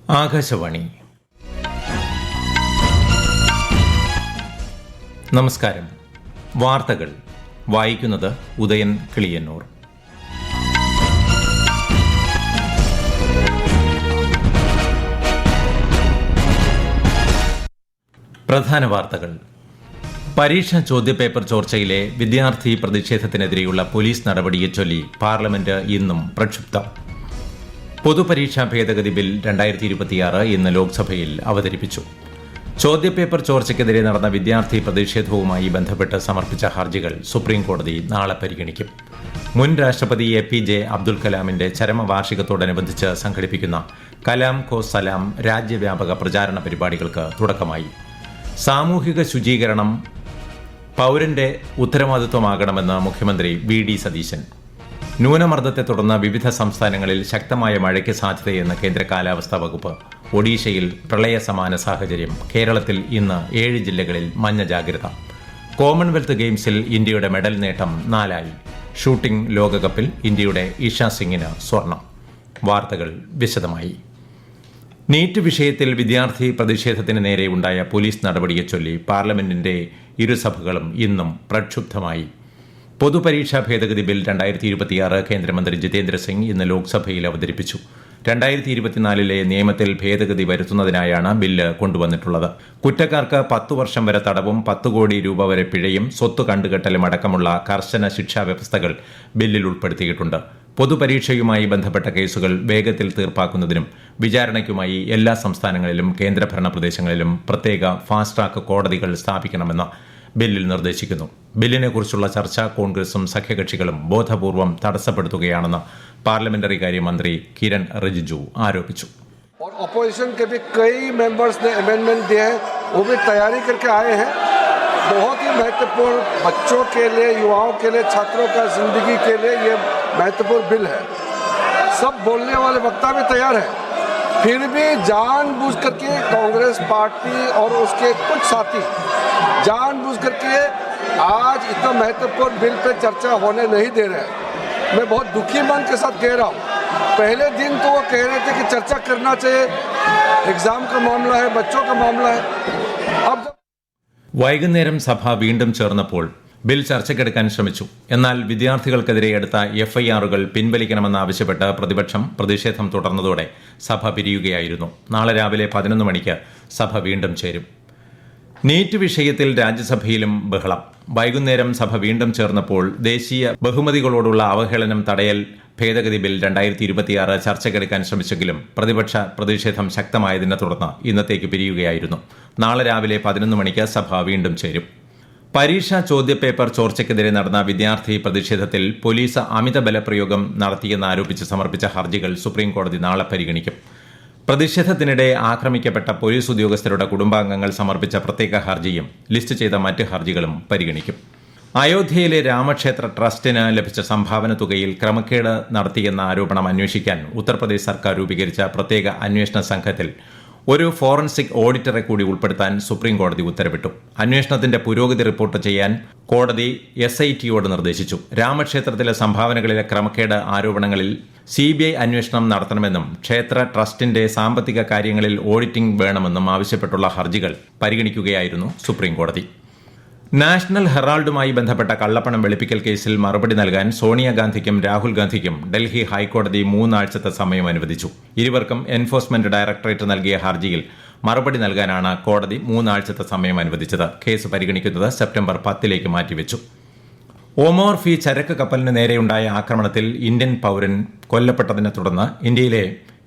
ആകാശവാണി. നമസ്കാരം. വാർത്തകൾ വായിക്കുന്നത് ഉദയൻ കിളിയന്നൂർ. പ്രധാന വാർത്തകൾ. പരീക്ഷാ ചോദ്യപേപ്പർ ചോർച്ചയിലെ വിദ്യാർത്ഥി പ്രതിഷേധത്തിനെതിരെയുള്ള പോലീസ് നടപടിയെ ചൊല്ലി പാർലമെന്റ് ഇന്നും പ്രക്ഷുബ്ധം. പൊതുപരീക്ഷാ ഭേദഗതി ബിൽ 2026 ഇന്ന് ലോക്സഭയിൽ അവതരിപ്പിച്ചു. ചോദ്യപേപ്പർ ചോർച്ചയ്ക്കെതിരെ നടന്ന വിദ്യാർത്ഥി പ്രതിഷേധവുമായി ബന്ധപ്പെട്ട് സമർപ്പിച്ച ഹർജികൾ സുപ്രീംകോടതി നാളെ പരിഗണിക്കും. മുൻ രാഷ്ട്രപതി APJ അബ്ദുൽ കലാമിന്റെ ചരമവാർഷികത്തോടനുബന്ധിച്ച് സംഘടിപ്പിക്കുന്ന കലാം കോ സലാം രാജ്യവ്യാപക പ്രചാരണ പരിപാടികൾക്ക് തുടക്കമായി. സാമൂഹിക ശുചീകരണം പൌരന്റെ ഉത്തരവാദിത്വമാകണമെന്ന് മുഖ്യമന്ത്രി VD സതീശൻ. ന്യൂനമർദ്ദത്തെ തുടർന്ന് വിവിധ സംസ്ഥാനങ്ങളിൽ ശക്തമായ മഴയ്ക്ക് സാധ്യതയെന്ന് കേന്ദ്ര കാലാവസ്ഥാ വകുപ്പ്. ഒഡീഷയിൽ പ്രളയസമാന സാഹചര്യം. കേരളത്തിൽ ഇന്ന് 7 ജില്ലകളിൽ മഞ്ഞ ജാഗ്രത. കോമൺവെൽത്ത് ഗെയിംസിൽ ഇന്ത്യയുടെ മെഡൽ നേട്ടം 4. ഷൂട്ടിംഗ് ലോകകപ്പിൽ ഇന്ത്യയുടെ ഇഷ സിംഗിന് സ്വർണം. വാർത്തകൾ വിശദമായി. നീറ്റ് വിഷയത്തിൽ വിദ്യാർത്ഥി പ്രതിഷേധത്തിന് നേരെയുണ്ടായ പോലീസ് നടപടിയെ ചൊല്ലി പാർലമെന്റിന്റെ ഇരുസഭകളും ഇന്നും പ്രക്ഷുബ്ധമായി. പൊതുപരീക്ഷാ ഭേദഗതി ബിൽ 2026 കേന്ദ്രമന്ത്രി ജിതേന്ദ്ര സിംഗ് ഇന്ന് ലോക്സഭയിൽ അവതരിപ്പിച്ചു. 2024 നിയമത്തിൽ ഭേദഗതി വരുത്തുന്നതിനായാണ് ബില്ല് കൊണ്ടുവന്നിട്ടുള്ളത്. കുറ്റക്കാർക്ക് 10 വർഷം വരെ തടവും 10 കോടി രൂപ വരെ പിഴയും സ്വത്ത് കണ്ടുകെട്ടലും അടക്കമുള്ള കർശന ശിക്ഷാ വ്യവസ്ഥകൾ ബില്ലിൽ ഉൾപ്പെടുത്തിയിട്ടുണ്ട്. പൊതുപരീക്ഷയുമായി ബന്ധപ്പെട്ട കേസുകൾ വേഗത്തിൽ തീർപ്പാക്കുന്നതിനും വിചാരണയ്ക്കുമായി എല്ലാ സംസ്ഥാനങ്ങളിലും കേന്ദ്രഭരണ പ്രദേശങ്ങളിലും പ്രത്യേക ഫാസ്റ്റ് ട്രാക്ക് കോടതികൾ സ്ഥാപിക്കണമെന്ന് ബില്ലിൽ നിർദ്ദേശിക്കുന്നു. ബില്ലിനെക്കുറിച്ചുള്ള ചർച്ച കോൺഗ്രസും സഖ്യകക്ഷികളും ബോധപൂർവം തടസ്സപ്പെടുത്തുകയാണെന്ന് പാർലമെന്ററി കാര്യമന്ത്രി കിരൺ റിജിജു ആരോപിച്ചു. ऑपोजिशन के भी कई मेंबर्स ने अमेंडमेंट दिए हैं, वो भी तैयारी करके आए हैं. बहुत ही महत्वपूर्ण बच्चों के लिए, युवाओं के लिए, छात्रों का जिंदगी के लिए ये महत्वपूर्ण बिल है. सब बोलने वाले वक्ता भी तैयार हैं. फिर भी जानबूझ करके कांग्रेस पार्टी और उसके कुछ साथी जानबूझ करके आज इतना महत्वपूर्ण बिल पे चर्चा होने नहीं दे रहे हैं. मैं बहुत दुखी मन के साथ कह रहा हूँ. पहले दिन तो वो कह रहे थे कि चर्चा करना चाहिए, एग्जाम का मामला है, बच्चों का मामला है. अब വൈകുന്നേരം സഭ വീണ്ടും ചേർന്നപ്പോൾ ബിൽ ചർച്ചയ്ക്കെടുക്കാൻ ശ്രമിച്ചു. എന്നാൽ വിദ്യാർത്ഥികൾക്കെതിരെ എടുത്ത FIRകൾ പിൻവലിക്കണമെന്നാവശ്യപ്പെട്ട് പ്രതിപക്ഷം പ്രതിഷേധം തുടർന്നതോടെ സഭ പിരിയുകയായിരുന്നു. നാളെ രാവിലെ 11 മണിക്ക് സഭ വീണ്ടും ചേരും. നീറ്റ് വിഷയത്തിൽ രാജ്യസഭയിലും ബഹളം. വൈകുന്നേരം സഭ വീണ്ടും ചേർന്നപ്പോൾ ദേശീയ ബഹുമതികളോടുള്ള അവഹേളനം തടയൽ ഭേദഗതി ബിൽ 2026 ചർച്ചയ്ക്കെടുക്കാൻ ശ്രമിച്ചെങ്കിലും പ്രതിപക്ഷ പ്രതിഷേധം ശക്തമായതിനെ തുടർന്ന് ഇന്നത്തേക്ക് പിരിയുകയായിരുന്നു. നാളെ രാവിലെ 11 മണിക്ക് സഭ വീണ്ടും ചേരും. പരീക്ഷാ ചോദ്യപേപ്പർ ചോർച്ചയ്ക്കെതിരെ നടന്ന വിദ്യാർത്ഥി പ്രതിഷേധത്തിൽ പോലീസ് അമിത ബലപ്രയോഗം നടത്തിയെന്നാരോപിച്ച് സമർപ്പിച്ച ഹർജികൾ സുപ്രീംകോടതി നാളെ പരിഗണിക്കും. പ്രതിഷേധത്തിനിടെ ആക്രമിക്കപ്പെട്ട പോലീസ് ഉദ്യോഗസ്ഥരുടെ കുടുംബാംഗങ്ങൾ സമർപ്പിച്ച പ്രത്യേക ഹർജിയും ലിസ്റ്റ് ചെയ്ത മറ്റ് ഹർജികളും പരിഗണിക്കും. അയോധ്യയിലെ രാമക്ഷേത്ര ട്രസ്റ്റിന് ലഭിച്ച സംഭാവന തുകയിൽ ക്രമക്കേട് നടത്തിയെന്ന ആരോപണം അന്വേഷിക്കാൻ ഉത്തർപ്രദേശ് സർക്കാർ രൂപീകരിച്ച പ്രത്യേക അന്വേഷണ സംഘത്തിൽ ഒരു ഫോറൻസിക് ഓഡിറ്ററെ കൂടി ഉൾപ്പെടുത്താൻ സുപ്രീംകോടതി ഉത്തരവിട്ടു. അന്വേഷണത്തിന്റെ പുരോഗതി റിപ്പോർട്ട് ചെയ്യാൻ കോടതി SITയോട് നിർദ്ദേശിച്ചു. രാമക്ഷേത്രത്തിലെ സംഭാവനകളിലെ ക്രമക്കേട് ആരോപണങ്ങളിൽ CBI അന്വേഷണം നടത്തണമെന്നും ക്ഷേത്ര ട്രസ്റ്റിന്റെ സാമ്പത്തിക കാര്യങ്ങളിൽ ഓഡിറ്റിംഗ് വേണമെന്നും ആവശ്യപ്പെട്ടുള്ള ഹർജികൾ പരിഗണിക്കുകയായിരുന്നു സുപ്രീംകോടതി. നാഷണൽ ഹെറാൾഡുമായി ബന്ധപ്പെട്ട കള്ളപ്പണം വെളുപ്പിക്കൽ കേസിൽ മറുപടി നൽകാൻ സോണിയാഗാന്ധിക്കും രാഹുൽ ഗാന്ധിക്കും ഡൽഹി ഹൈക്കോടതി 3 ആഴ്ചത്തെ സമയം അനുവദിച്ചു. ഇരുവർക്കും എൻഫോഴ്സ്മെന്റ് ഡയറക്ടറേറ്റ് നൽകിയ ഹർജിയിൽ മറുപടി നൽകാനാണ് കോടതി 3 ആഴ്ചത്തെ സമയം അനുവദിച്ചത്. കേസ് പരിഗണിക്കുന്നത് സെപ്റ്റംബർ 10 മാറ്റിവെച്ചു. ഒമോർ ഫി ചരക്ക് കപ്പലിന് നേരെയുണ്ടായ ആക്രമണത്തിൽ ഇന്ത്യൻ പൌരൻ കൊല്ലപ്പെട്ടതിനെ തുടർന്ന് ഇന്ത്യയിലെ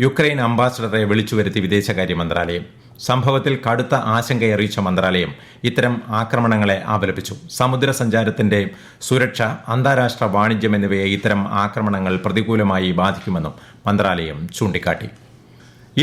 യുക്രൈൻ അംബാസഡറെ വിളിച്ചുവരുത്തി വിദേശകാര്യ മന്ത്രാലയം. സംഭവത്തിൽ കടുത്ത ആശങ്കയറിയിച്ച മന്ത്രാലയം ഇത്തരം ആക്രമണങ്ങളെ അപലപിച്ചു. സമുദ്ര സഞ്ചാരത്തിന്റെ സുരക്ഷ, അന്താരാഷ്ട്ര വാണിജ്യം എന്നിവയെ ഇത്തരം ആക്രമണങ്ങൾ പ്രതികൂലമായി ബാധിക്കുമെന്നും മന്ത്രാലയം ചൂണ്ടിക്കാട്ടി.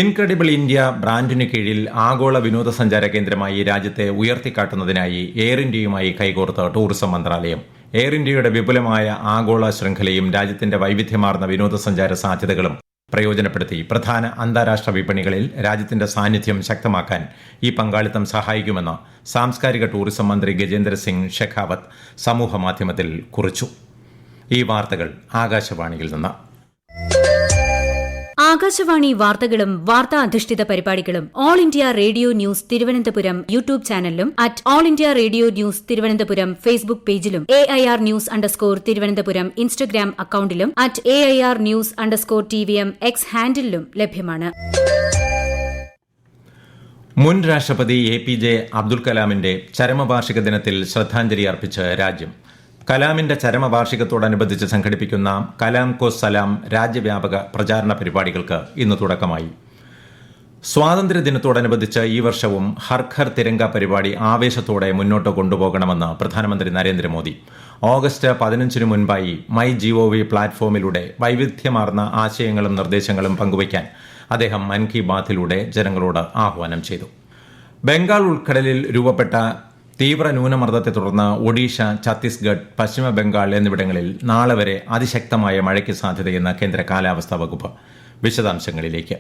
ഇൻക്രെഡിബിൾ ഇന്ത്യ ബ്രാൻഡിനു കീഴിൽ ആഗോള വിനോദസഞ്ചാര കേന്ദ്രമായി രാജ്യത്തെ ഉയർത്തിക്കാട്ടുന്നതിനായി എയർ ഇന്ത്യയുമായി കൈകോർത്ത് ടൂറിസം മന്ത്രാലയം. എയർ ഇന്ത്യയുടെ വിപുലമായ ആഗോള ശൃംഖലയും രാജ്യത്തിന്റെ വൈവിധ്യമാർന്ന വിനോദസഞ്ചാര സാധ്യതകളും പ്രയോജനപ്പെടുത്തി പ്രധാന അന്താരാഷ്ട്ര വിപണികളിൽ രാജ്യത്തിന്റെ സാന്നിധ്യം ശക്തമാക്കാൻ ഈ പങ്കാളിത്തം സഹായിക്കുമെന്ന് സാംസ്കാരിക ടൂറിസം മന്ത്രി ഗജേന്ദ്ര സിംഗ് ഷെഖാവത്ത് സമൂഹമാധ്യമത്തിൽ കുറിച്ചു. ഈ വാർത്തകൾ ആകാശവാണിയിൽ നിന്ന്. ആകാശവാണി വാർത്തകളും വാർത്താ അധിഷ്ഠിത പരിപാടികളും all India radio news Thiruvananthapuram YouTube ചാനലിലും at all India radio news Thiruvananthapuram Facebook പേജിലും AIR News_ തിരുവനന്തപുരം ഇൻസ്റ്റഗ്രാം അക്കൌണ്ടിലും അറ്റ് AIR News_TVM X ഹാൻഡിലും ലഭ്യമാണ്. മുൻ രാഷ്ട്രപതി APJ അബ്ദുൽ കലാമിന്റെ ചരമവാർഷിക ദിനത്തിൽ ശ്രദ്ധാഞ്ജലി അർപ്പിച്ച് രാജ്യം. കലാമിന്റെ ചരമവാർഷികത്തോടനുബന്ധിച്ച് സംഘടിപ്പിക്കുന്ന കലാം കോ സലാം രാജ്യവ്യാപക പ്രചാരണ പരിപാടികൾക്ക് ഇന്ന് തുടക്കമായി. സ്വാതന്ത്ര്യദിനത്തോടനുബന്ധിച്ച് ഈ വർഷവും ഹർ ഘർ തിരങ്ക പരിപാടി ആവേശത്തോടെ മുന്നോട്ട് കൊണ്ടുപോകണമെന്ന് പ്രധാനമന്ത്രി നരേന്ദ്രമോദി. ഓഗസ്റ്റ് 15 മുൻപായി മൈ GOV പ്ലാറ്റ്ഫോമിലൂടെ വൈവിധ്യമാർന്ന ആശയങ്ങളും നിർദ്ദേശങ്ങളും പങ്കുവയ്ക്കാൻ അദ്ദേഹം മൻ കി ബാത്തിലൂടെ ജനങ്ങളോട് ആഹ്വാനം ചെയ്തു. ബംഗാൾ ഉൾക്കടലിൽ രൂപപ്പെട്ട തീവ്ര ന്യൂനമർദ്ദത്തെ തുടർന്ന് ഒഡീഷ, ഛത്തീസ്ഗഡ്, പശ്ചിമ ബംഗാൾ എന്നിവിടങ്ങളിൽ നാളെ വരെ അതിശക്തമായ മഴയ്ക്ക് സാധ്യതയെന്ന് കേന്ദ്ര കാലാവസ്ഥാ വകുപ്പ്. വിശദാംശങ്ങളിലേക്ക്.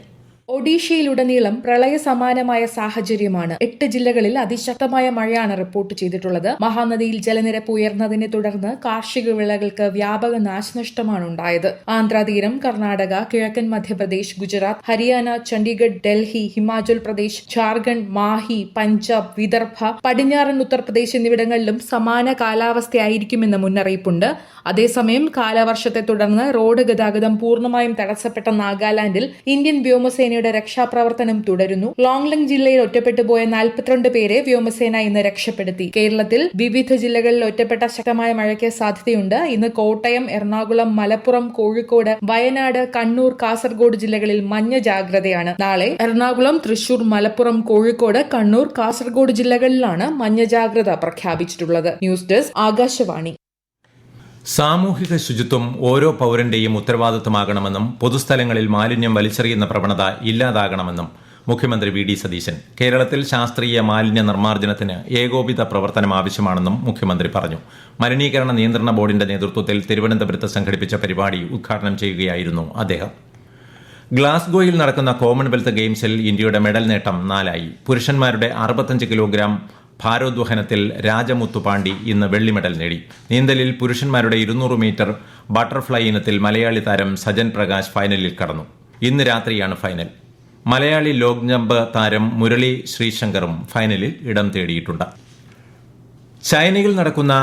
ഒഡീഷയിലുടനീളം പ്രളയ സമാനമായ സാഹചര്യമാണ്. 8 ജില്ലകളിൽ അതിശക്തമായ മഴയാണ് റിപ്പോർട്ട് ചെയ്തിട്ടുള്ളത്. മഹാനദിയിൽ ജലനിരപ്പ് ഉയർന്നതിനെ തുടർന്ന് കാർഷിക വിളകൾക്ക് വ്യാപക നാശനഷ്ടമാണ് ഉണ്ടായത്. ആന്ധ്രാതീരം, കർണാടക, കിഴക്കൻ മധ്യപ്രദേശ്, ഗുജറാത്ത്, ഹരിയാന, ചണ്ഡീഗഡ്, ഡൽഹി, ഹിമാചൽ പ്രദേശ്, ഝാർഖണ്ഡ്, മാഹി, പഞ്ചാബ്, വിദർഭ, പടിഞ്ഞാറൻ ഉത്തർപ്രദേശ് എന്നിവിടങ്ങളിലും സമാന കാലാവസ്ഥയായിരിക്കുമെന്ന് മുന്നറിയിപ്പുണ്ട്. അതേസമയം കാലവർഷത്തെ തുടർന്ന് റോഡ് ഗതാഗതം പൂർണ്ണമായും തടസ്സപ്പെട്ട നാഗാലാൻഡിൽ ഇന്ത്യൻ വ്യോമസേനയുടെ രക്ഷാപ്രവർത്തനം തുടരുന്നു. ലോങ്ലങ് ജില്ലയിൽ ഒറ്റപ്പെട്ടുപോയ 42 പേരെ വ്യോമസേന ഇന്ന് രക്ഷപ്പെടുത്തി. കേരളത്തിൽ വിവിധ ജില്ലകളിൽ ഒറ്റപ്പെട്ട ശക്തമായ മഴയ്ക്ക് സാധ്യതയുണ്ട്. ഇന്ന് കോട്ടയം, എറണാകുളം, മലപ്പുറം, കോഴിക്കോട്, വയനാട്, കണ്ണൂർ, കാസർഗോഡ് ജില്ലകളിൽ മഞ്ഞ ജാഗ്രതയാണ്. നാളെ എറണാകുളം, തൃശൂർ, മലപ്പുറം, കോഴിക്കോട്, കണ്ണൂർ, കാസർഗോഡ് ജില്ലകളിലാണ് മഞ്ഞ ജാഗ്രത പ്രഖ്യാപിച്ചിട്ടുള്ളത്. News desk Akashvani. സാമൂഹിക ശുചിത്വം ഓരോ പൌരന്റെയും ഉത്തരവാദിത്തമാകണമെന്നും പൊതുസ്ഥലങ്ങളിൽ മാലിന്യം വലിച്ചെറിയുന്ന പ്രവണത ഇല്ലാതാകണമെന്നും മുഖ്യമന്ത്രി VD സതീശൻ. കേരളത്തിൽ ശാസ്ത്രീയ മാലിന്യ നിർമ്മാർജ്ജനത്തിന് ഏകോപിത പ്രവർത്തനം ആവശ്യമാണെന്നും മുഖ്യമന്ത്രി പറഞ്ഞു. മലിനീകരണ നിയന്ത്രണ ബോർഡിന്റെ നേതൃത്വത്തിൽ തിരുവനന്തപുരത്ത് സംഘടിപ്പിച്ച പരിപാടി ഉദ്ഘാടനം ചെയ്യുകയായിരുന്നു അദ്ദേഹം. ഗ്ലാസ്ഗോയിൽ നടക്കുന്ന കോമൺവെൽത്ത് ഗെയിംസിൽ ഇന്ത്യയുടെ മെഡൽ നേട്ടം 4 പുരുഷന്മാരുടെ 65 കിലോഗ്രാം ഭാരോദ്വഹനത്തിൽ രാജമുത്തുപാണ്ഡി ഇന്ന് വെള്ളി മെഡൽ നേടി. നീന്തലിൽ പുരുഷന്മാരുടെ 200 മീറ്റർ ബട്ടർഫ്ലൈ ഇനത്തിൽ മലയാളി താരം സജൻ പ്രകാശ് ഫൈനലിൽ കടന്നു. ഇന്ന് രാത്രിയാണ് ഫൈനൽ. മലയാളി ലോങ് ജമ്പ് താരം മുരളി ശ്രീശങ്കറും ഫൈനലിൽ ഇടം തേടിയിട്ടുണ്ട്. ചൈനയിൽ നടക്കുന്ന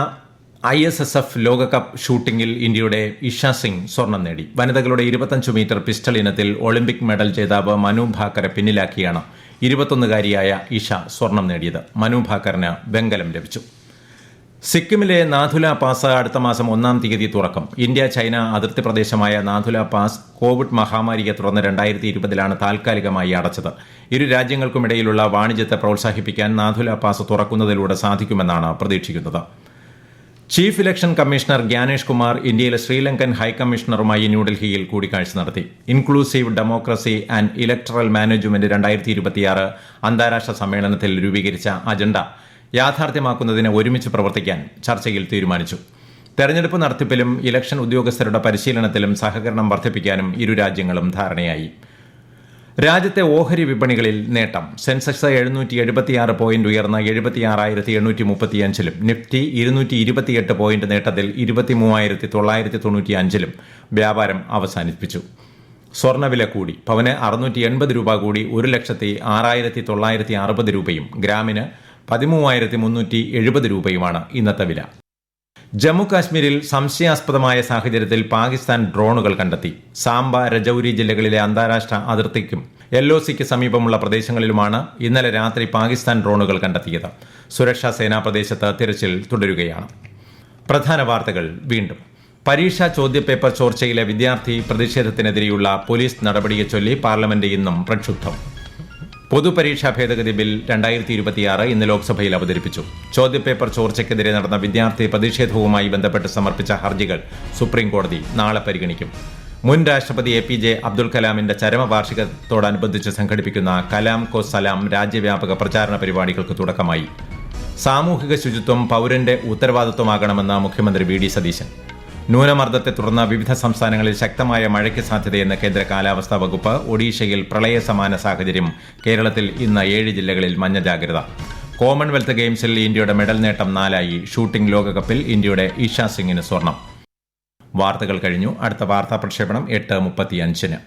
ISSF ലോകകപ്പ് ഷൂട്ടിംഗിൽ ഇന്ത്യയുടെ ഇഷ സിംഗ് സ്വർണം നേടി. വനിതകളുടെ 25 മീറ്റർ പിസ്റ്റൾ ഇനത്തിൽ ഒളിമ്പിക് മെഡൽ ജേതാവ് മനു ഭാക്കറെ പിന്നിലാക്കിയാണ് 21-കാരിയായ ഇഷ സ്വർണം നേടിയത്. മനു ഭാക്കറിന് വെങ്കലം ലഭിച്ചു. സിക്കിമിലെ നാഥുല പാസ് അടുത്ത മാസം 1-ാം തീയതി തുറക്കും. ഇന്ത്യ ചൈന അതിർത്തി പ്രദേശമായ നാഥുല പാസ് കോവിഡ് മഹാമാരിയെ തുടർന്ന് 2020 താൽക്കാലികമായി അടച്ചത്. ഇരു രാജ്യങ്ങൾക്കുമിടയിലുള്ള വാണിജ്യത്തെ പ്രോത്സാഹിപ്പിക്കാൻ നാഥുല പാസ് തുറക്കുന്നതിലൂടെ സാധിക്കുമെന്നാണ് പ്രതീക്ഷിക്കുന്നത്. Chief election commissioner Gyanesh Kumar ഇന്ത്യയിലെ ശ്രീലങ്കൻ ഹൈക്കമ്മീഷണറുമായി ന്യൂഡൽഹിയിൽ കൂടിക്കാഴ്ച നടത്തി. Inclusive democracy and electoral management 2026 അന്താരാഷ്ട്ര സമ്മേളനത്തിൽ രൂപീകരിച്ച അജണ്ട യാഥാർത്ഥ്യമാക്കുന്നതിന് ഒരുമിച്ച് പ്രവർത്തിക്കാൻ ചർച്ചയിൽ തീരുമാനിച്ചു. തെരഞ്ഞെടുപ്പ് നടത്തിപ്പിലും ഇലക്ഷൻ ഉദ്യോഗസ്ഥരുടെ പരിശീലനത്തിലും സഹകരണം വർദ്ധിപ്പിക്കാനും ഇരു രാജ്യങ്ങളും ധാരണയായി. രാജ്യത്തെ ഓഹരി വിപണികളിൽ നേട്ടം. സെൻസെക്സ് 776 പോയിന്റ് ഉയർന്ന് 76,835-ലും നിഫ്റ്റി 228 പോയിന്റ് നേട്ടത്തിൽ 23,995-ലും വ്യാപാരം അവസാനിപ്പിച്ചു. സ്വർണ്ണവില കൂടി. പവന് 680 രൂപ കൂടി 1,06,960 രൂപയും ഗ്രാമിന് 13,370 രൂപയുമാണ് ഇന്നത്തെ വില. ജമ്മു കാശ്മീരിൽ സംശയാസ്പദമായ സാഹചര്യത്തിൽ പാകിസ്ഥാൻ ഡ്രോണുകൾ കണ്ടെത്തി. സാംബ, രജൌരി ജില്ലകളിലെ അന്താരാഷ്ട്ര അതിർത്തിക്കും LOCക്ക് സമീപമുള്ള പ്രദേശങ്ങളിലുമാണ് ഇന്നലെ രാത്രി പാകിസ്ഥാൻ ഡ്രോണുകൾ കണ്ടെത്തിയത്. സുരക്ഷാ സേനാ പ്രദേശത്ത് തിരച്ചിൽ തുടരുകയാണ്. പ്രധാന വാർത്തകൾ വീണ്ടും. പരീക്ഷാ ചോദ്യപേപ്പർ ചോർച്ചയിലെ വിദ്യാർത്ഥി പ്രതിഷേധത്തിനെതിരെയുള്ള പോലീസ് നടപടിയെ ചൊല്ലി പാർലമെന്റ് ഇന്നും പ്രക്ഷുബ്ധം. പൊതുപരീക്ഷാ ഭേദഗതി ബിൽ 2026 ഇന്ന് ലോക്സഭയിൽ അവതരിപ്പിച്ചു. ചോദ്യപേപ്പർ ചോർച്ചയ്ക്കെതിരെ നടന്ന വിദ്യാർത്ഥി പ്രതിഷേധവുമായി ബന്ധപ്പെട്ട് സമർപ്പിച്ച ഹർജികൾ സുപ്രീംകോടതി നാളെ പരിഗണിക്കും. മുൻ രാഷ്ട്രപതി APJ അബ്ദുൽ കലാമിന്റെ ചരമവാർഷികത്തോടനുബന്ധിച്ച് സംഘടിപ്പിക്കുന്ന കലാം കോ സലാം രാജ്യവ്യാപക പ്രചാരണ പരിപാടികൾക്ക് തുടക്കമായി. സാമൂഹിക ശുചിത്വം പൌരന്റെ ഉത്തരവാദിത്വമാകണമെന്ന് മുഖ്യമന്ത്രി VD സതീശൻ. ന്യൂനമർദ്ദത്തെ തുടർന്ന് വിവിധ സംസ്ഥാനങ്ങളിൽ ശക്തമായ മഴയ്ക്ക് സാധ്യതയെന്ന് കേന്ദ്ര കാലാവസ്ഥാ വകുപ്പ്. ഒഡീഷയിൽ പ്രളയ സമാന സാഹചര്യം. കേരളത്തിൽ ഇന്ന് 7 ജില്ലകളിൽ മഞ്ഞ ജാഗ്രത. കോമൺവെൽത്ത് ഗെയിംസിൽ ഇന്ത്യയുടെ മെഡൽ നേട്ടം 4. ഷൂട്ടിംഗ് ലോകകപ്പിൽ ഇന്ത്യയുടെ ഇഷ സിംഗിന് സ്വർണം. വാർത്തകൾ കഴിഞ്ഞു. അടുത്ത വാർത്താ പ്രക്ഷേപണം 8:35-ന്.